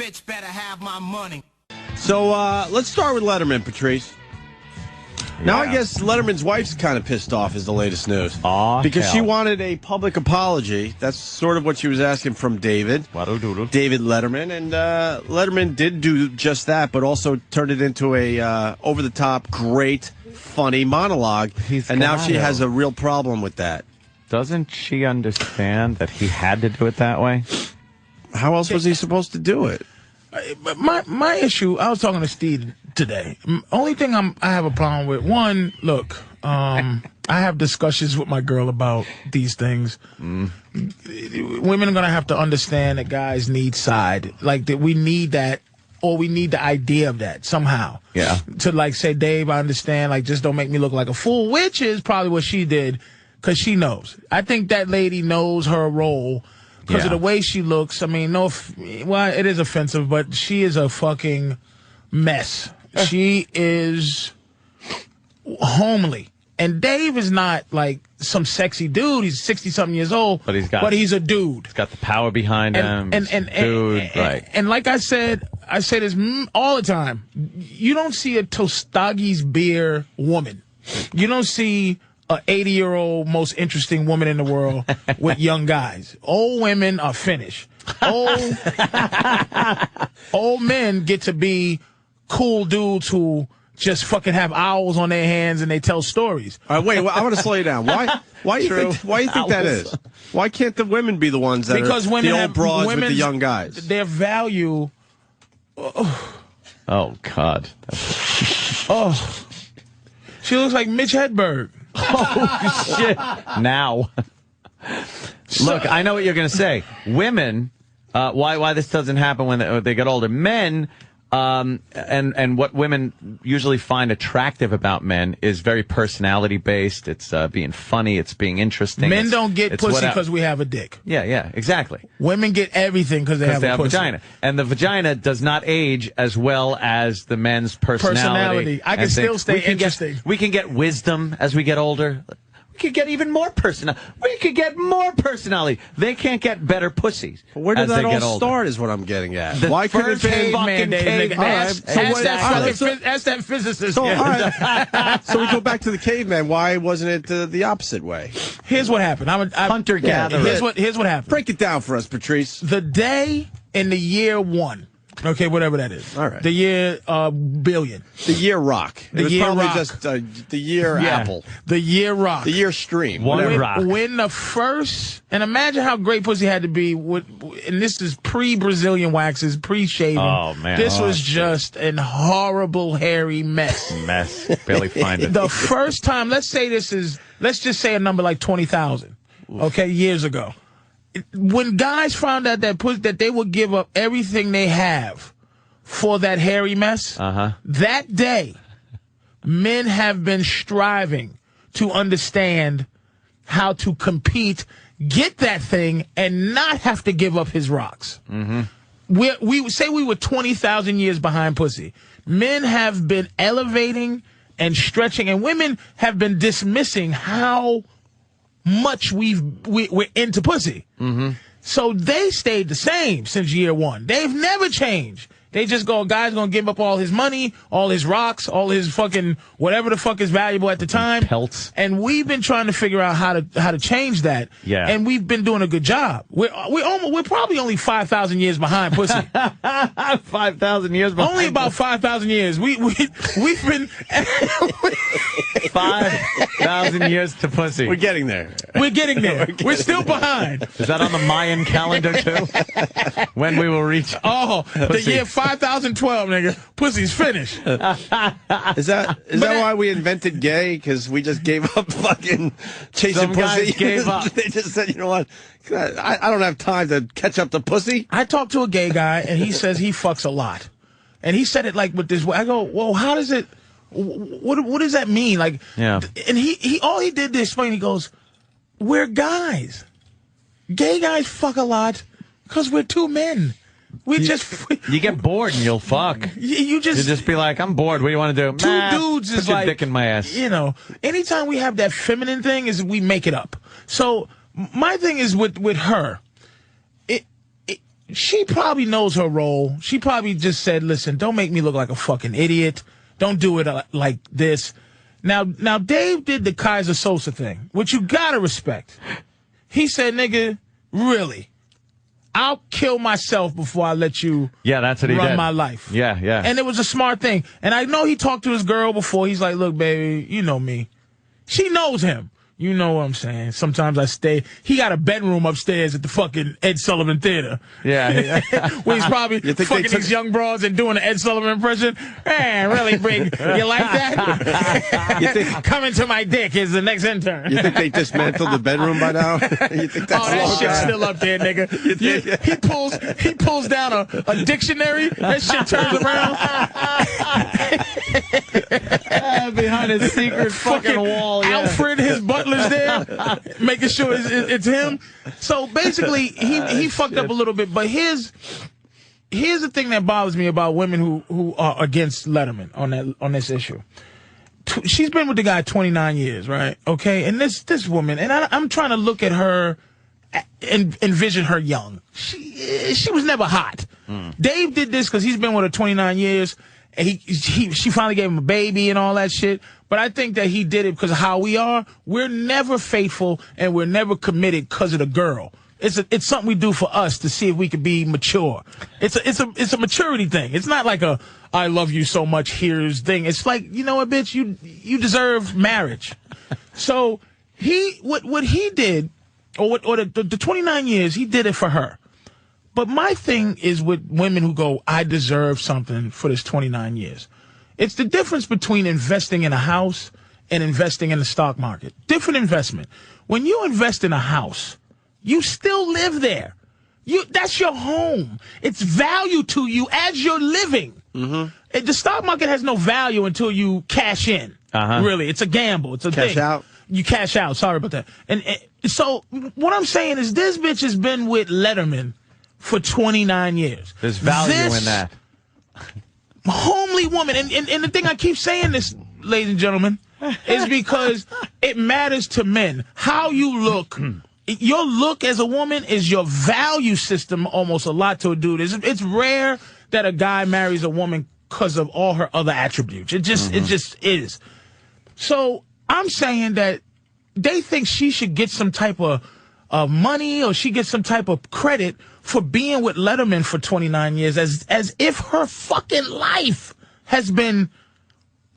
bitch better have my money. So let's start with Letterman, Patrice. Now I guess Letterman's wife's kind of pissed off is the latest news. Because she wanted a public apology. That's sort of what she was asking from David Letterman. And Letterman did do just that, but also turned it into a over-the-top, great, funny monologue. And now she has a real problem with that. Doesn't she understand that he had to do it that way? How else was he supposed to do it? My issue, I was talking to Steve today. Only thing I have a problem with, one, look, I have discussions with my girl about these things. Women are going to have to understand that guys need side. Like, that we need that, or we need the idea of that somehow. Yeah. To, like, say, Dave, I understand, like, just don't make me look like a fool, which is probably what she did, because she knows. I think that lady knows her role. Because of the way she looks. I mean, well, it is offensive, but she is a fucking mess. She is homely. And Dave is not like some sexy dude. He's 60-something years old, but he's a dude. He's got the power behind him. And like I say this all the time. You don't see a Tostagi's beer woman. You don't see an 80-year-old most interesting woman in the world with young guys. Old women are finished. Old men get to be cool dudes who just fucking have owls on their hands and they tell stories. All right, wait, I want to slow you down. Why do you think that is? Why can't the women be the ones that because are women the old broads with the young guys? Their value... Oh, God. She looks like Mitch Hedberg. Oh, shit. Now. Look, I know what you're going to say. Women, why this doesn't happen when they get older. Men, and what women usually find attractive about men is very personality-based. It's being funny. It's being interesting. Men don't get pussy because we have a dick. Yeah, exactly. Women get everything because they have a pussy. Vagina. And the vagina does not age as well as the men's personality. I can still stay interesting. We can get wisdom as we get older. We could get even more personality. We could get more personality. They can't get better pussies. Where did that all start is what I'm getting at. Why couldn't it fucking caveman? Ask that physicist. So, so we go back to the caveman. Why wasn't it the opposite way? Here's what happened. Hunter-gatherer. Here's what happened. Break it down for us, Patrice. The day in the year one. Okay, whatever that is. All right. The year billion. The year rock. It was probably just the year apple. The year rock. The year stream. When the first, and imagine how great pussy had to be, and this is pre-Brazilian waxes, pre-shaving. Oh, man. This was just an horrible, hairy mess. Barely find it. The first time, let's just say a number like 20,000, okay, years ago. When guys found out that they would give up everything they have for that hairy mess, that day, men have been striving to understand how to compete, get that thing, and not have to give up his rocks. We say we were 20,000 years behind pussy. Men have been elevating and stretching, and women have been dismissing how much we're into pussy. So they stayed the same since year one. They've never changed. They just guy's gonna give up all his money, all his rocks, all his fucking whatever the fuck is valuable at the time. Pelts. And we've been trying to figure out how to change that. Yeah. And we've been doing a good job. We're probably only 5,000 years behind pussy. 5,000 years behind. Only about 5,000 years. We've been 5,000 years to pussy. We're getting there. We're still behind. Is that on the Mayan calendar too? When we will reach? Oh, the year 5012, nigga. Pussy's finished. Is that why we invented gay? Because we just gave up fucking chasing Some pussy? Guys gave up. They just said, you know what? I don't have time to catch up to pussy. I talked to a gay guy, and he says he fucks a lot. And he said it like with this way. I go, well, how does it, what does that mean? Like, yeah. And all he did to explain, he goes, we're guys. Gay guys fuck a lot because we're two men. You get bored and you'll fuck. You just be like, I'm bored. What do you want to do? Two dudes is put your like, dick in my ass. You know, anytime we have that feminine thing, is we make it up. So my thing is with her, she probably knows her role. She probably just said, listen, don't make me look like a fucking idiot. Don't do it like this. Now Dave did the Kaiser Sosa thing, which you gotta respect. He said, nigga, really? I'll kill myself before I let you that's what he run did. my life. Yeah. And it was a smart thing. And I know he talked to his girl before. He's like, look, baby, you know me. She knows him. You know what I'm saying. Sometimes I stay. He got a bedroom upstairs at the fucking Ed Sullivan Theater. Yeah. Where he's probably fucking these young broads and doing an Ed Sullivan impression. Man, really big. You like that? Coming to my dick is the next intern. You think they dismantled the bedroom by now? You think that's that shit's still up there, nigga. He pulls down a dictionary. That shit turns around. Behind his secret fucking wall. Yeah. Alfred, his butler's there, making sure it's him. So basically, he fucked up a little bit. But here's the thing that bothers me about women who are against Letterman on this issue. She's been with the guy 29 years, right? Okay, and this woman, and I'm trying to look at her and envision her young. She was never hot. Dave did this because he's been with her 29 years. And she finally gave him a baby and all that shit. But I think that he did it because of how we are. We're never faithful and we're never committed because of the girl. It's something we do for us to see if we could be mature. It's a maturity thing. It's not like a I love you so much here's thing. It's like, you know what, bitch, you deserve marriage. So what he did, or the 29 years, he did it for her. But my thing is with women who go, I deserve something for this 29 years. It's the difference between investing in a house and investing in the stock market. Different investment. When you invest in a house, you still live there. That's your home. It's value to you as you're living. Mm-hmm. The stock market has no value until you cash in. Really, it's a gamble. It's a cash thing. out. You cash out. Sorry about that. And so what I'm saying is this bitch has been with Letterman for 29 years. There's value in that. Homely woman. And the thing I keep saying this, ladies and gentlemen, is because it matters to men. How you look. Your look as a woman is your value system almost a lot to a dude. It's rare that a guy marries a woman because of all her other attributes. It just is. So I'm saying that they think she should get some type of money or she gets some type of credit for being with Letterman for 29 years as if her fucking life has been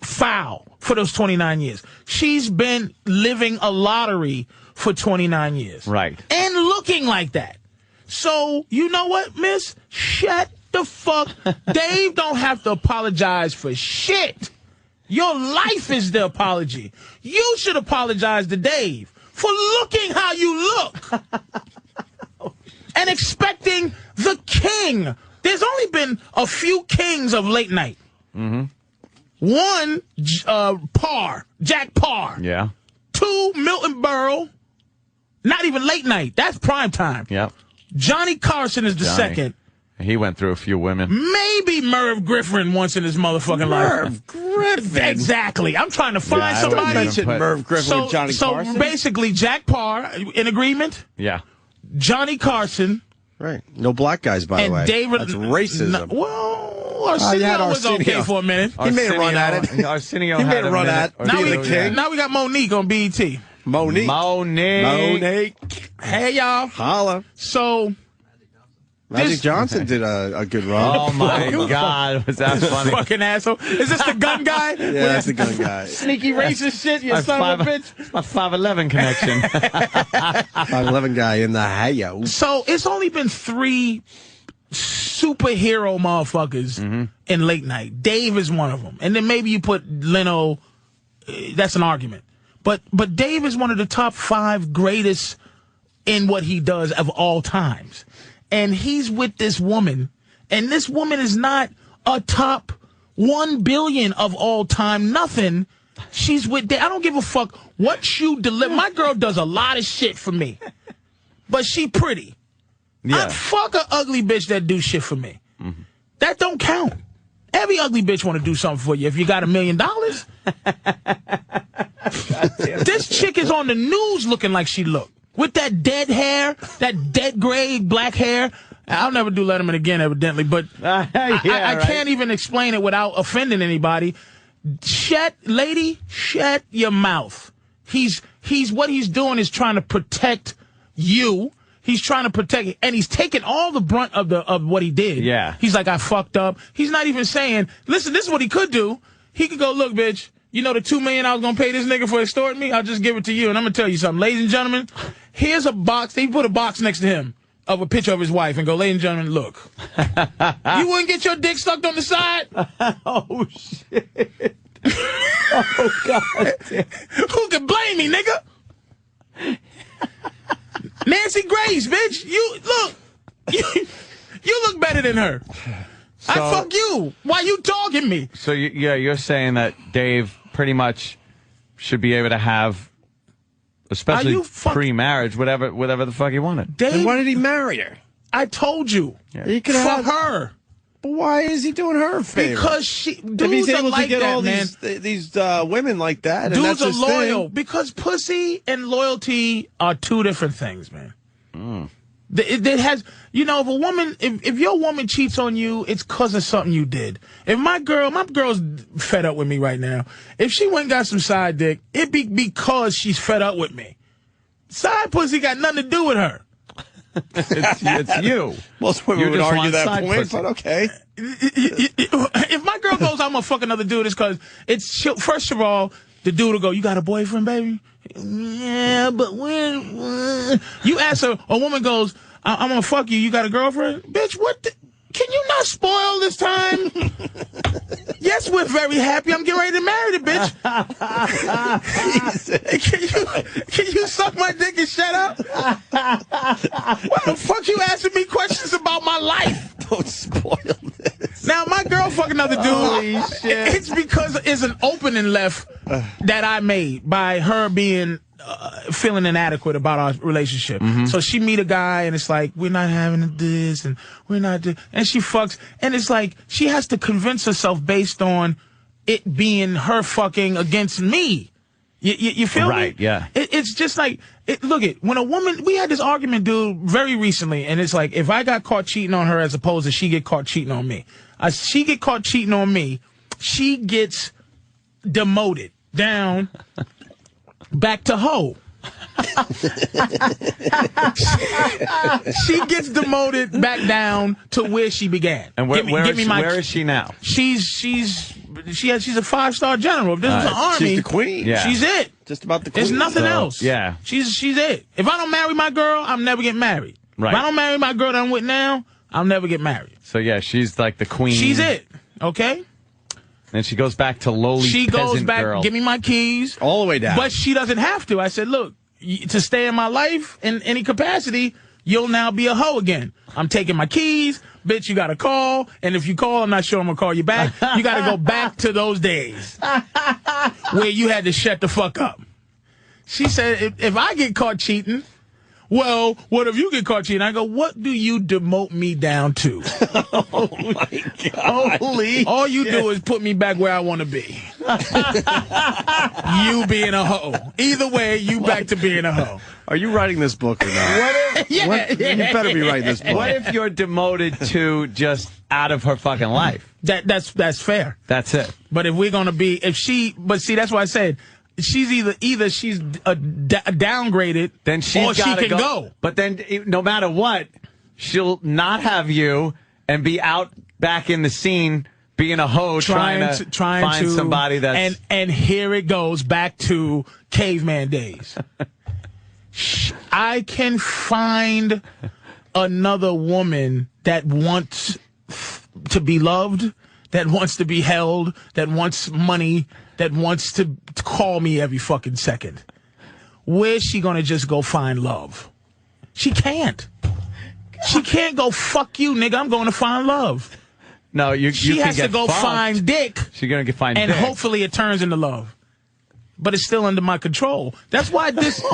foul for those 29 years. She's been living a lottery for 29 years. Right. And looking like that. So, you know what, miss? Shut the fuck. Dave don't have to apologize for shit. Your life is the apology. You should apologize to Dave for looking how you look. And expecting the king. There's only been a few kings of late night. Mm-hmm. One, Jack Parr. Yeah. Two, Milton Berle. Not even late night. That's prime time. Yeah. Johnny Carson is the second. He went through a few women. Maybe Merv Griffin once in his motherfucking life. Merv Griffin. Exactly. I'm trying to find somebody. Mention Merv Griffin with Johnny Carson. So basically, Jack Parr, in agreement? Yeah. Johnny Carson. Right. No black guys, by the way. David, that's racism. Well, Arsenio was okay for a minute. He made a run at it. Arsenio he made a run at it. Now we got Monique on BET. Monique. Hey, y'all. Holla. So... Magic Johnson did a good run. Oh, my God. Was that funny? Fucking asshole. Is this the gun guy? Yeah, that's the gun guy. Sneaky racist shit, you son of a bitch. My 5'11" connection. 5'11" guy in the hayo. So it's only been 3 superhero motherfuckers in late night. Dave is one of them. And then maybe you put Leno. That's an argument. But Dave is one of the top 5 greatest in what he does of all times. And he's with this woman, and this woman is not a top 1 billion of all time, nothing. She's with Dave. I don't give a fuck what you deliver. My girl does a lot of shit for me, but she pretty. Yeah. I fuck a ugly bitch that do shit for me. Mm-hmm. That don't count. Every ugly bitch want to do something for you if you got $1 million. This chick is on the news looking like she looked. With that dead hair, that dead gray black hair, I'll never do Letterman again, evidently, but I can't even explain it without offending anybody. Shut your mouth. What he's doing is trying to protect you. He's trying to protect, and he's taking all the brunt of what he did. Yeah. He's like, I fucked up. He's not even saying, listen, this is what he could do. He could go, look, bitch, you know the $2 million I was going to pay this nigga for extorting me? I'll just give it to you. And I'm going to tell you something. Ladies and gentlemen, here's a box. They put a box next to him of a picture of his wife and go, ladies and gentlemen, look. You wouldn't get your dick stuck on the side? Oh, shit. Oh, God. Who can blame me, nigga? Nancy Grace, bitch. You look better than her. I fuck you. Why you dogging me? So, you're saying that Dave pretty much should be able to have, especially pre-marriage, whatever the fuck he wanted. Dave, and why did he marry her? I told you. Yeah. He could fuck her. But why is he doing her a favor? Because if he's able like to get that, all man. these women like that, and Dudes that's are loyal. thing. Because pussy and loyalty are two different things, man. It has, if your woman cheats on you, it's because of something you did. If my girl's fed up with me right now. If she went and got some side dick, it'd be because she's fed up with me. Side pussy got nothing to do with her. It's you. Most women would argue that point, pussy. But okay. If my girl goes, I'm gonna fuck another dude, it's because first of all, the dude will go, you got a boyfriend, baby? Yeah, but when you ask her, a woman goes, I'm gonna fuck you, you got a girlfriend? Bitch, can you not spoil this time? Yes, we're very happy. I'm getting ready to marry the bitch. Can you suck my dick and shut up? Why the fuck you asking me questions about my life? Don't spoil this. Now, my girl fuck another dude. Holy shit. It's because it's an opening left that I made by her being feeling inadequate about our relationship. So she meet a guy and it's like, we're not having this and we're not and she fucks, and it's like she has to convince herself based on it being her fucking against me. You feel me? Right, yeah. It's just like, when a woman, we had this argument, dude, very recently, and it's like, if I got caught cheating on her as opposed to she get caught cheating on me. She get caught cheating on me, she gets demoted down back to hoe. She gets demoted back down to where she began. And where is she now? She's a 5-star general. If this was an army, she's the queen. Yeah. She's it. Just about the queen. There's nothing else. Yeah. She's it. If I don't marry my girl, I'm never getting married. Right. If I don't marry my girl that I'm with now, I'll never get married. So yeah, she's like the queen. She's it. Okay? And she goes back to lowly She goes back, girl. give me my keys. All the way down. But she doesn't have to. I said, look, to stay in my life in any capacity, you'll now be a hoe again. I'm taking my keys. Bitch, you got to call. And if you call, I'm not sure I'm going to call you back. You got to go back to those days where you had to shut the fuck up. She said, if I get caught cheating, well, what if you get caught cheating? I go, what do you demote me down to? Oh, my God. Holy All you do is put me back where I want to be. You being a hoe. Either way, you back to being a hoe. Are you writing this book or not? You better be writing this book. What if you're demoted to just out of her fucking life? That's fair. That's it. But if we're going to be, but see, that's why I said, she's either she's downgraded, then or she can go. But then, no matter what, she'll not have you and be out back in the scene being a hoe, trying to find somebody that's and here it goes back to caveman days. I can find another woman that wants to be loved, that wants to be held, that wants money, that wants to call me every fucking second. Where's she gonna just go find love? She can't. She can't go, fuck you, nigga, I'm going to find love. No, she has to go find dick. She's going to find dick. And hopefully it turns into love. But it's still under my control. That's why this... All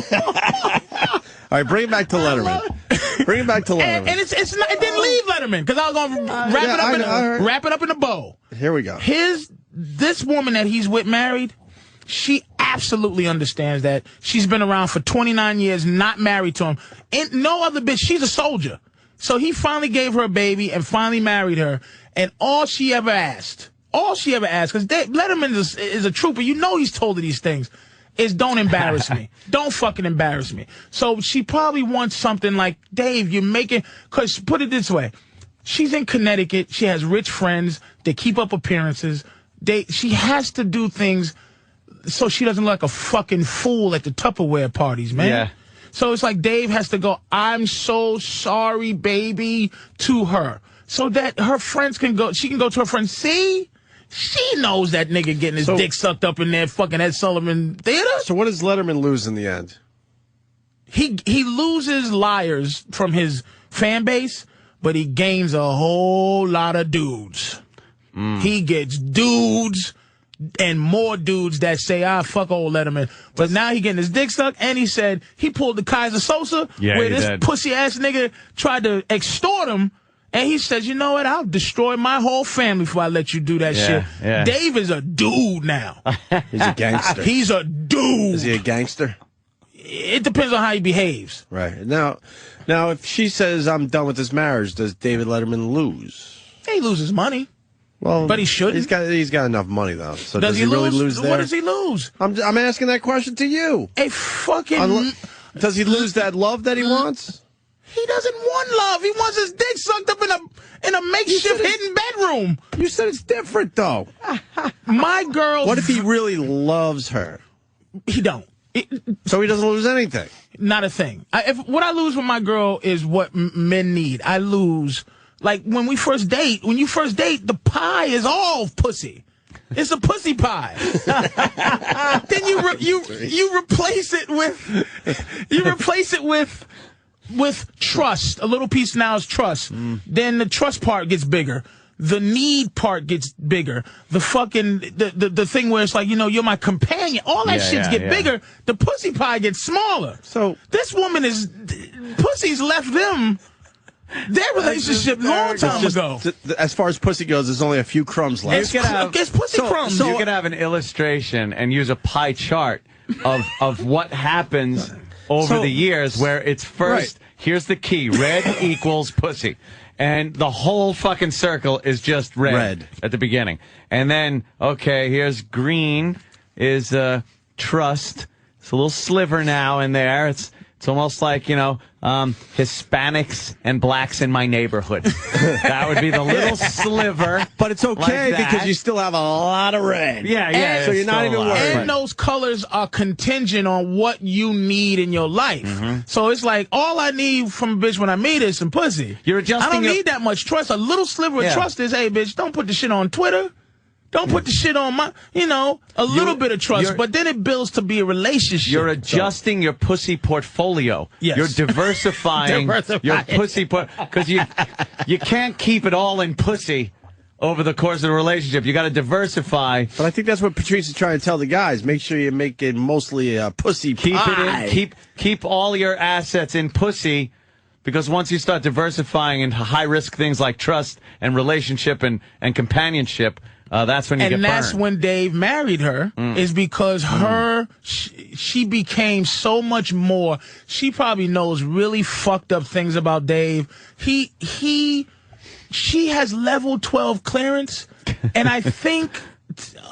right, bring it back to Letterman. Bring it back to Letterman. And it's not, it didn't leave Letterman, because I was going to wrap it up in a bow. Here we go. This woman that he's with married, she absolutely understands that. She's been around for 29 years, not married to him. And no other bitch, she's a soldier. So he finally gave her a baby and finally married her. And all she ever asked, because Letterman is a trooper. You know he's told her these things. Is don't embarrass me. Don't fucking embarrass me. So she probably wants something like, Dave, you're making, because put it this way. She's in Connecticut. She has rich friends. They keep up appearances. She has to do things so she doesn't look like a fucking fool at the Tupperware parties, man. Yeah. So it's like Dave has to go, I'm so sorry, baby, to her. So that her friends can go, she can go to her friends, see? She knows that nigga getting his dick sucked up in there fucking Ed Sullivan Theater. So what does Letterman lose in the end? He loses liars from his fan base, but he gains a whole lot of dudes. He gets dudes and more dudes that say, fuck old Letterman. But now he getting his dick sucked, and he said he pulled the Kaiser Sosa where this pussy-ass nigga tried to extort him. And he says, you know what? I'll destroy my whole family before I let you do that shit. Yeah. Dave is a dude now. He's a gangster. He's a dude. Is he a gangster? It depends on how he behaves. Right. Now, if she says, I'm done with this marriage, does David Letterman lose? He loses money. Well, but he shouldn't. He's got enough money, though. So does he really lose there? What does he lose? I'm asking that question to you. A fucking... Does he lose that love that he wants? He doesn't want love. He wants his dick sucked up in a makeshift hidden bedroom. You said it's different, though. My girl... What if he really loves her? He don't. So he doesn't lose anything? Not a thing. What I lose with my girl is what men need. I lose... Like, when you first date, the pie is all pussy. It's a pussy pie. Then you replace it with trust. A little piece now is trust. Then the trust part gets bigger. The need part gets bigger. The fucking the thing where it's like, you're my companion. All that shit's get bigger. The pussy pie gets smaller. So this woman pussy's left them. Their relationship long time ago. As far as pussy goes, there's only a few crumbs left. It's pussy crumbs. So you could have an illustration and use a pie chart of what happens over the years, where it's first, here's the key, red equals pussy. And the whole fucking circle is just red at the beginning. And then, okay, here's green is trust. It's a little sliver now in there. It's almost like, Hispanics and blacks in my neighborhood. That would be the little sliver. But it's okay because you still have a lot of red. Yeah. So you're not even worried. And those colors are contingent on what you need in your life. So it's like, all I need from a bitch when I meet is some pussy. You're adjusting. I don't need that much trust. A little sliver of trust is, hey, bitch, don't put the shit on Twitter. Don't put the shit on my, a little bit of trust, but then it builds to be a relationship. You're adjusting your pussy portfolio. Yes. You're diversifying your pussy because you can't keep it all in pussy over the course of the relationship. You got to diversify. But I think that's what Patrice is trying to tell the guys. Make sure you make it mostly a pussy pie. Keep all your assets in pussy. Because once you start diversifying into high-risk things like trust and relationship and companionship, that's when you get burned. And that's when Dave married her, is because she became so much more. She probably knows really fucked up things about Dave. She has level 12 clearance, and I think,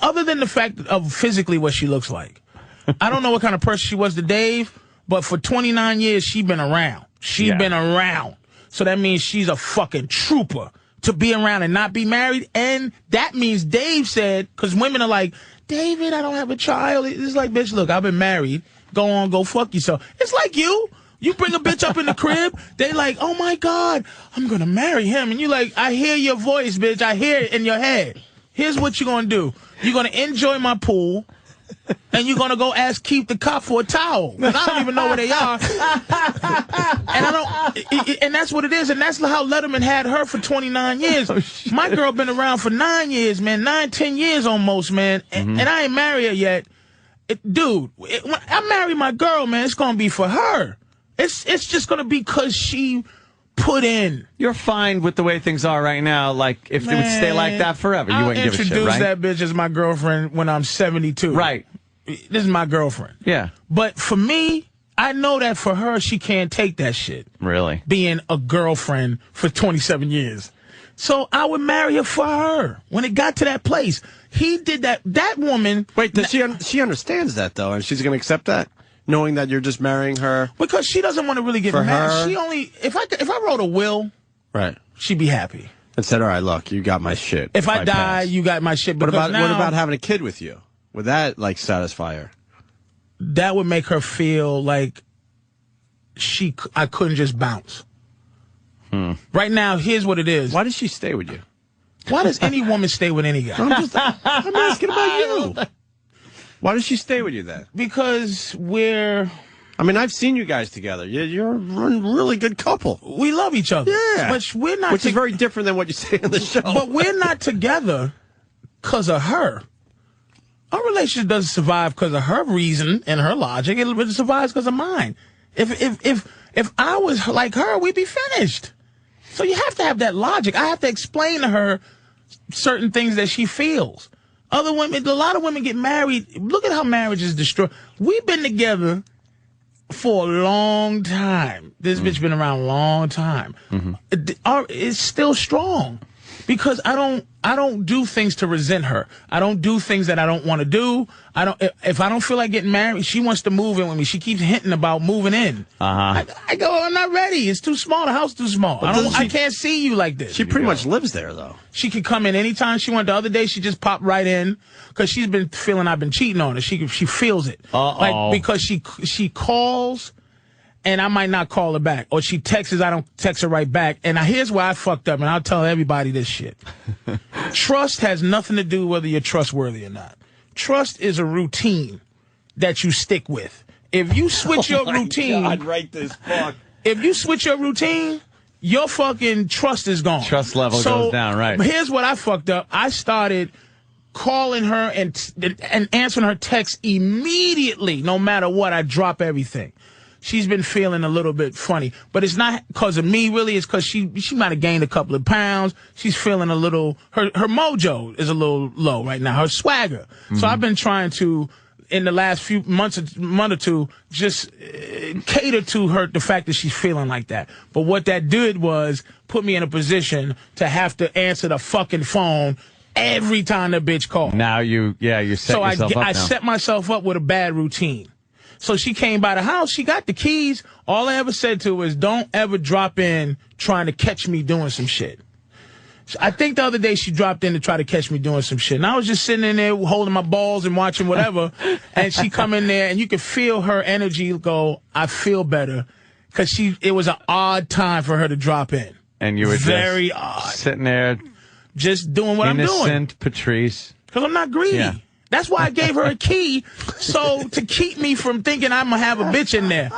other than the fact of physically what she looks like, I don't know what kind of person she was to Dave, but for 29 years, she's been around. She's been around. So that means she's a fucking trooper to be around and not be married. And that means Dave said, because women are like, David, I don't have a child. It's like, bitch, look, I've been married. Go on, go fuck yourself. It's like you. You bring a bitch up in the crib, they like, oh my God, I'm going to marry him. And you like, I hear your voice, bitch. I hear it in your head. Here's what you're going to do. You're going to enjoy my pool. And you're going to go ask Keith the cop for a towel. And I don't even know where they are. And that's what it is. And that's how Letterman had her for 29 years. My girl been around for 9 years, man. 10 years almost, man. And I ain't married her yet. When I marry my girl, man, it's going to be for her. It's just going to be because she put in. You're fine with the way things are right now. Like, if it would stay like that forever, you wouldn't give a shit, right? I'll introduce that bitch as my girlfriend when I'm 72. Right. This is my girlfriend. Yeah. But for me, I know that for her, she can't take that shit. Really? Being a girlfriend for 27 years. So I would marry her for her. When it got to that place, he did that. That woman. Wait, does she understands that though, and she's going to accept that, knowing that you're just marrying her because she doesn't want to really get for married. her? She only if I wrote a will, right? She'd be happy. And said, "All right, look, you got my shit. If I die, you got my shit." What about having a kid with you? Would that like satisfy her? That would make her feel like I couldn't just bounce. Right now, here's what it is. Why does she stay with you? Why does any woman stay with any guy? I'm asking about you. Why does she stay with you then? Because I mean, I've seen you guys together. You're a really good couple. We love each other. Yeah. But we're not. Which is very different than what you say on the show. But we're not together because of her. Our relationship doesn't survive because of her reason and her logic. It survives because of mine. If I was like her, we'd be finished. So you have to have that logic. I have to explain to her certain things that she feels. Other women, a lot of women get married. Look at how marriage is destroyed. We've been together for a long time. This bitch been around a long time. It's still strong because I don't do things to resent her. I don't do things that I don't want to do. If I don't feel like getting married, she wants to move in with me. She keeps hinting about moving in. I go, I'm not ready. It's too small. The house too small. I can't see you like this. She pretty much lives there though. She could come in anytime she wanted. The other day she just popped right in because she's been feeling I've been cheating on her. She feels it. Like because she calls and I might not call her back. Or she texts, I don't text her right back. And here's why I fucked up, and I'll tell everybody this shit. Trust has nothing to do whether you're trustworthy or not. Trust is a routine that you stick with. If you switch your routine... God, write this book. If you switch your routine, your fucking trust is gone. Trust level goes down, right. Here's what I fucked up. I started calling her and answering her texts immediately. No matter what, I drop everything. She's been feeling a little bit funny, but it's not because of me, really. It's because she might have gained a couple of pounds. She's feeling a little, her mojo is a little low right now, her swagger. So I've been trying to, in the last few month or two, just cater to her, the fact that she's feeling like that. But what that did was put me in a position to have to answer the fucking phone every time the bitch called. Now you set yourself up. I set myself up with a bad routine. So she came by the house. She got the keys. All I ever said to her is, don't ever drop in trying to catch me doing some shit. I think the other day she dropped in to try to catch me doing some shit. And I was just sitting in there holding my balls and watching whatever. And she come in there and you could feel her energy go, I feel better. Because it was an odd time for her to drop in. And you were very just odd. Sitting there. Just doing what I'm doing. Innocent Patrice. Because I'm not greedy. Yeah. That's why I gave her a key, to keep me from thinking I'm going to have a bitch in there.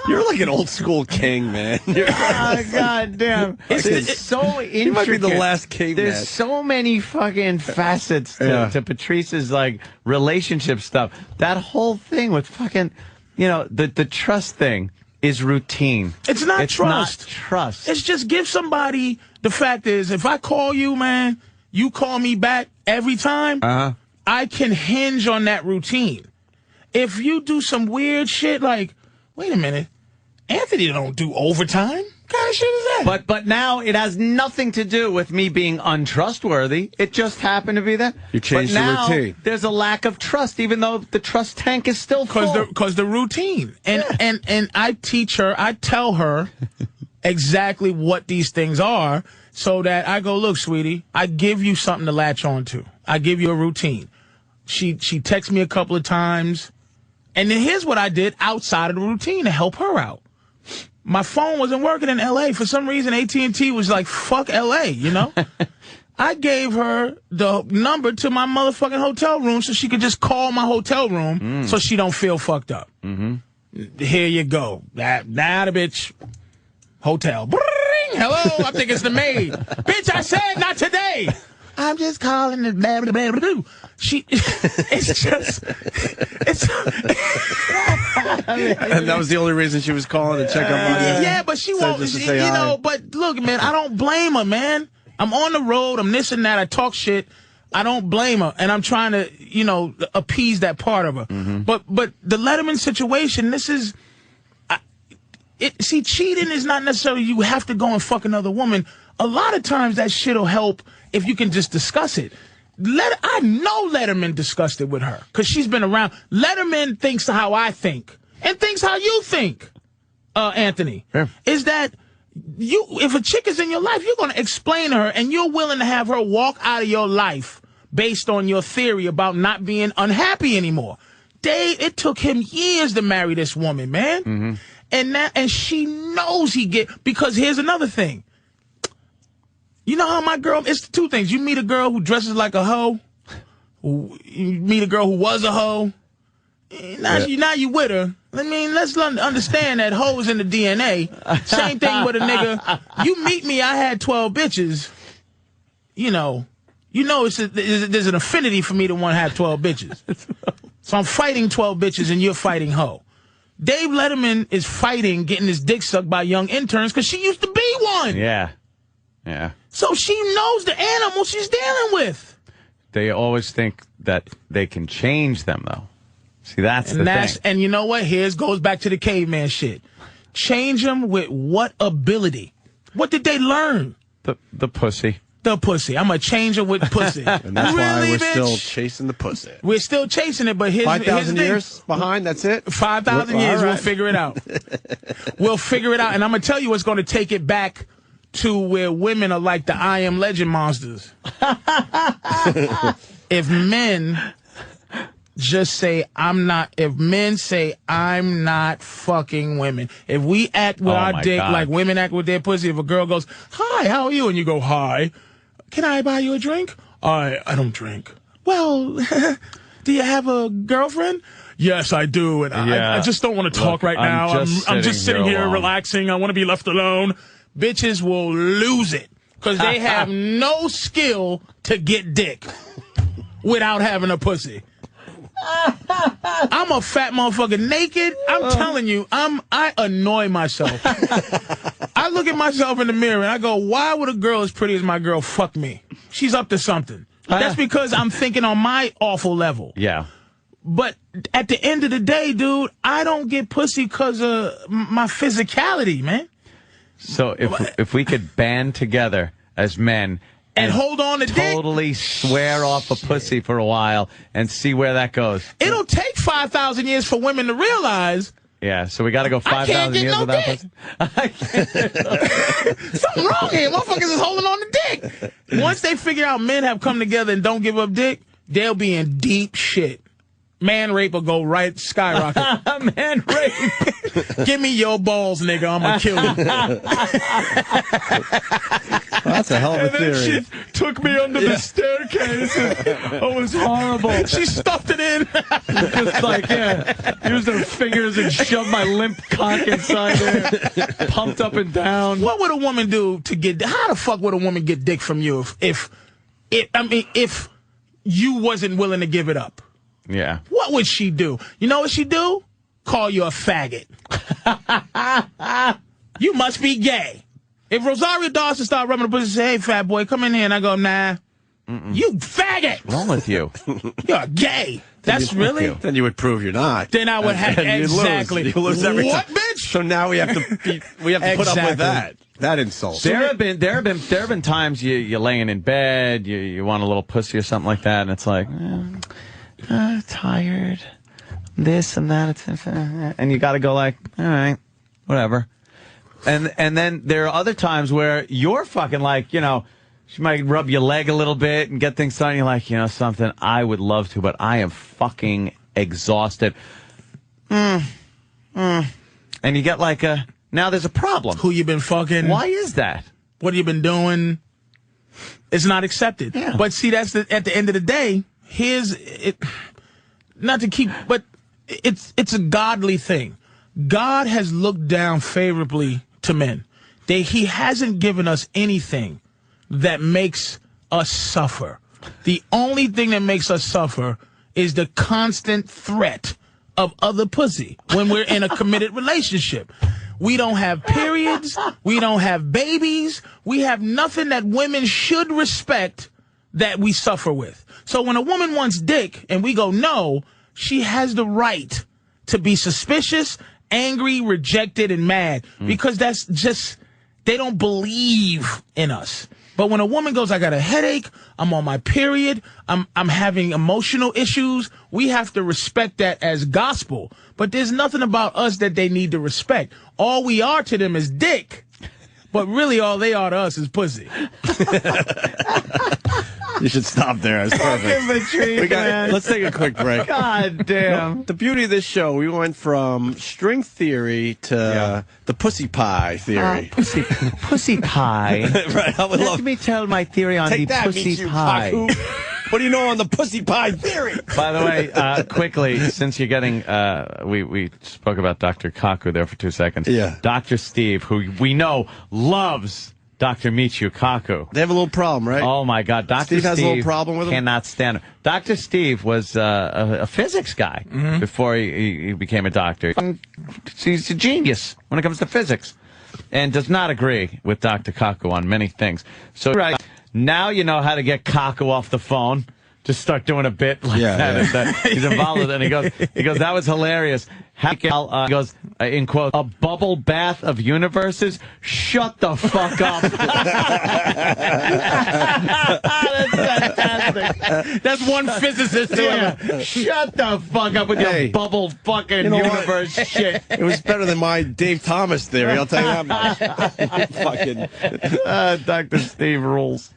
You're like an old school king, man. God damn. It's so intricate. You might be the last king, There's man. so many fucking facets to Patrice's, like, relationship stuff. That whole thing with fucking, the trust thing is routine. It's not trust. It's not trust. It's just give somebody, the fact is, if I call you, man, you call me back every time, I can hinge on that routine. If you do some weird shit like, wait a minute, Anthony don't do overtime? What kind of shit is that? But now it has nothing to do with me being untrustworthy. It just happened to be that. You changed the routine. There's a lack of trust, even though the trust tank is still full. Because the routine. And I teach her, I tell her exactly what these things are so that I go, look, sweetie, I give you something to latch on to. I give you a routine. She texts me a couple of times. And then here's what I did outside of the routine to help her out. My phone wasn't working in L.A. For some reason, AT&T was like, fuck L.A., I gave her the number to my motherfucking hotel room so she could just call my hotel room so she don't feel fucked up. Here you go. Now the bitch. Hotel. Bring. Hello, I think it's the maid. Bitch, I said not today. I'm just calling it. Blah, blah, blah, blah. And that was the only reason she was calling to check up on you. Yeah, but she won't, but look, man, I don't blame her, man. I'm on the road, I'm this and that, I talk shit. I don't blame her, and I'm trying to, appease that part of her. But the Letterman situation, this is See, cheating is not necessarily you have to go and fuck another woman. A lot of times that shit'll help if you can just discuss it. I know Letterman discussed it with her because she's been around. Letterman thinks how I think and thinks how you think, Anthony. Yeah. Is that if a chick is in your life, you're going to explain to her and you're willing to have her walk out of your life based on your theory about not being unhappy anymore. It took him years to marry this woman, man. Mm-hmm. And she knows because here's another thing. You know how my girl, it's two things. You meet a girl who dresses like a hoe. You meet a girl who was a hoe. Now you with her. I mean, let's understand that hoes in the DNA. Same thing with a nigga. You meet me, I had 12 bitches. You know, there's an affinity for me to want to have 12 bitches. So I'm fighting 12 bitches and you're fighting hoe. Dave Letterman is fighting getting his dick sucked by young interns because she used to be one. Yeah. Yeah. So she knows the animal she's dealing with. They always think that they can change them, though. See, that's the thing. And you know what? Goes back to the caveman shit. Change them with what ability? What did they learn? The pussy. The pussy. I'm going to change them with pussy. And that's why we're still chasing the pussy. We're still chasing it, but 5,000 years behind, that's it? 5,000 years, right. We'll figure it out. We'll figure it out. And I'm going to tell you what's going to take it back to where women are like the I Am Legend monsters. If men just say, if men say, I'm not fucking women. If we act with our dick like women act with their pussy, if a girl goes, hi, how are you? And you go, hi. Can I buy you a drink? I don't drink. Well, do you have a girlfriend? Yes, I do. And I just don't want to talk right now. I'm just sitting here relaxing. I want to be left alone. Bitches will lose it because they have no skill to get dick without having a pussy. I'm a fat motherfucker naked. I'm telling you, I annoy myself. I look at myself in the mirror and I go, why would a girl as pretty as my girl fuck me? She's up to something. That's because I'm thinking on my awful level. Yeah. But at the end of the day, dude, I don't get pussy because of my physicality, man. So if we could band together as men and hold on to totally swear off a pussy for a while and see where that goes. It'll take 5,000 years for women to realize. Yeah, so we got to go 5,000 years without pussy. Something wrong here. Motherfuckers is holding on to dick. Once they figure out men have come together and don't give up dick, they'll be in deep shit. Man rape will go right skyrocket. Man rape. Give me your balls, nigga. I'm going to kill you. Well, that's a hell of a theory. She took me under the staircase. It was horrible. She stuffed it in. Just like, used her fingers and shoved my limp cock inside there. Pumped up and down. What would a woman do to get... How the fuck would a woman get dick from you if you wasn't willing to give it up? Yeah. What would she do? You know what she'd do? Call you a faggot. You must be gay. If Rosario Dawson started rubbing the pussy and say, hey, fat boy, come in here, and I go, nah. You faggot. What's wrong with you? You're gay. That's really? Then you would prove you're not. Then I would have exactly. You lose every what, time. bitch? So now we have to put up with that insult. There have been times you're laying in bed, you want a little pussy or something like that, and it's like, tired, this and that, and you got to go like, all right, whatever. And then there are other times where you're fucking like, you know, she might rub your leg a little bit and get things done. You're like, you know something, I would love to, but I am fucking exhausted. And you get like now there's a problem. Who you been fucking? Why is that? What have you been doing? It's not accepted. Yeah. But see, at the end of the day, not to keep, but it's a godly thing. God has looked down favorably to men. He hasn't given us anything that makes us suffer. The only thing that makes us suffer is the constant threat of other pussy when we're in a committed relationship. We don't have periods. We don't have babies. We have nothing that women should respect that we suffer with. So when a woman wants dick and we go no, she has the right to be suspicious angry, rejected, and mad because that's just, they don't believe in us. But when a woman goes, I got a headache, I'm on my period, I'm having emotional issues, we have to respect that as gospel. But there's nothing about us that they need to respect. All we are to them is dick. But really all they are to us is pussy. You should stop there. It's perfect. Let's take a quick break. God damn. The beauty of this show, we went from string theory to the pussy pie theory. Pussy pie. Right, I would Let me tell my theory on the pussy pie. What do you know on the pussy pie theory? By the way, quickly, since you're getting, we spoke about Dr. Kaku there for 2 seconds. Yeah. Dr. Steve, who we know loves Dr. Michio Kaku. They have a little problem, right? Oh, my God. Dr. Steve has a little problem with him? Cannot stand him. Dr. Steve was a physics guy before he became a doctor. He's a genius when it comes to physics and does not agree with Dr. Kaku on many things. So now you know how to get Kaku off the phone. Just start doing a bit like that. He's involved with it. And he goes, that was hilarious. He goes, in quote, a bubble bath of universes? Shut the fuck up. That's fantastic. That's one physicist. Shut the fuck up with your bubble fucking universe shit. It was better than my Dave Thomas theory, I'll tell you that much. Fucking Dr. Steve rules.